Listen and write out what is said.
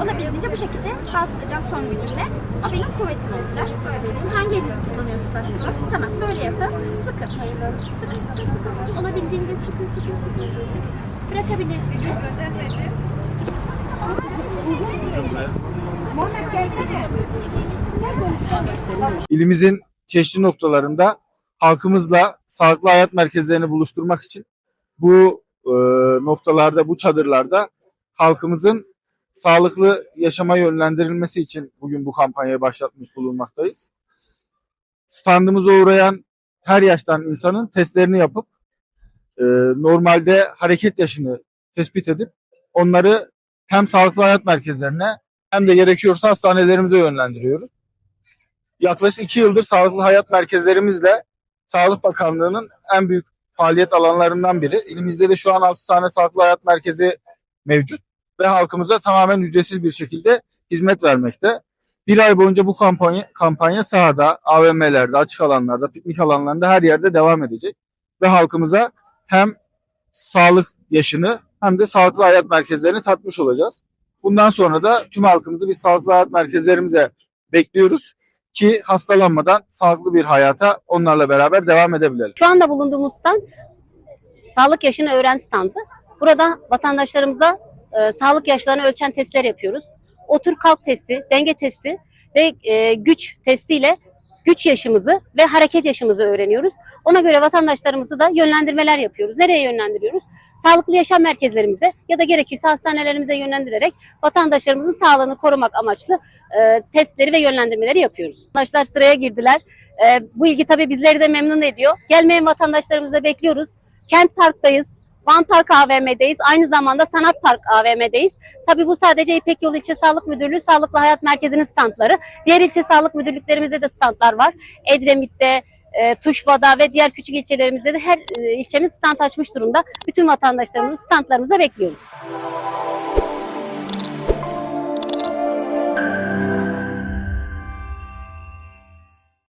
Olabildiğince bu şekilde bastıracağım son gücümle. O benim kuvvetim olacak. Böyle benim. Hangi elinizi kullanıyorsunuz? Tamam, böyle yapın. Sıkın. Sıkın, sıkın, sıkın. Olabildiğince sıkın, sıkın, sıkın. Bırakabilirsiniz. İlimizin çeşitli noktalarında halkımızla sağlıklı hayat merkezlerini buluşturmak için bu noktalarda, bu çadırlarda halkımızın sağlıklı yaşama yönlendirilmesi için bugün bu kampanyayı başlatmış bulunmaktayız. Standımıza uğrayan her yaştan insanın testlerini yapıp normalde hareket yaşını tespit edip onları hem sağlıklı hayat merkezlerine hem de gerekiyorsa hastanelerimize yönlendiriyoruz. Yaklaşık 2 yıldır sağlıklı hayat merkezlerimizle Sağlık Bakanlığı'nın en büyük faaliyet alanlarından biri. İlimizde de şu an 6 tane sağlıklı hayat merkezi mevcut ve halkımıza tamamen ücretsiz bir şekilde hizmet vermekte. Bir ay boyunca bu kampanya sahada, AVM'lerde, açık alanlarda, piknik alanlarında her yerde devam edecek. Ve halkımıza hem sağlık yaşını hem de sağlıklı hayat merkezlerini tatmış olacağız. Bundan sonra da tüm halkımızı biz sağlıklı hayat merkezlerimize bekliyoruz ki hastalanmadan sağlıklı bir hayata onlarla beraber devam edebilelim. Şu anda bulunduğumuz stand sağlık yaşını öğren standı. Burada vatandaşlarımıza sağlık yaşlarını ölçen testler yapıyoruz. Otur kalk testi, denge testi ve güç testiyle güç yaşımızı ve hareket yaşımızı öğreniyoruz. Ona göre vatandaşlarımızı da yönlendirmeler yapıyoruz. Nereye yönlendiriyoruz? Sağlıklı yaşam merkezlerimize ya da gerekirse hastanelerimize yönlendirerek vatandaşlarımızın sağlığını korumak amaçlı testleri ve yönlendirmeleri yapıyoruz. Vatandaşlar sıraya girdiler. Bu ilgi tabii bizleri de memnun ediyor. Gelmeyen vatandaşlarımızı da bekliyoruz. Kent Park'tayız. Van Park AVM'deyiz. Aynı zamanda Sanat Park AVM'deyiz. Tabii bu sadece İpek Yolu İlçe Sağlık Müdürlüğü Sağlıklı Hayat Merkezi'nin standları. Diğer ilçe sağlık müdürlüklerimizde de standlar var. Edremit'te, Tuşba'da ve diğer küçük ilçelerimizde de her ilçemiz stand açmış durumda. Bütün vatandaşlarımızı standlarımıza bekliyoruz.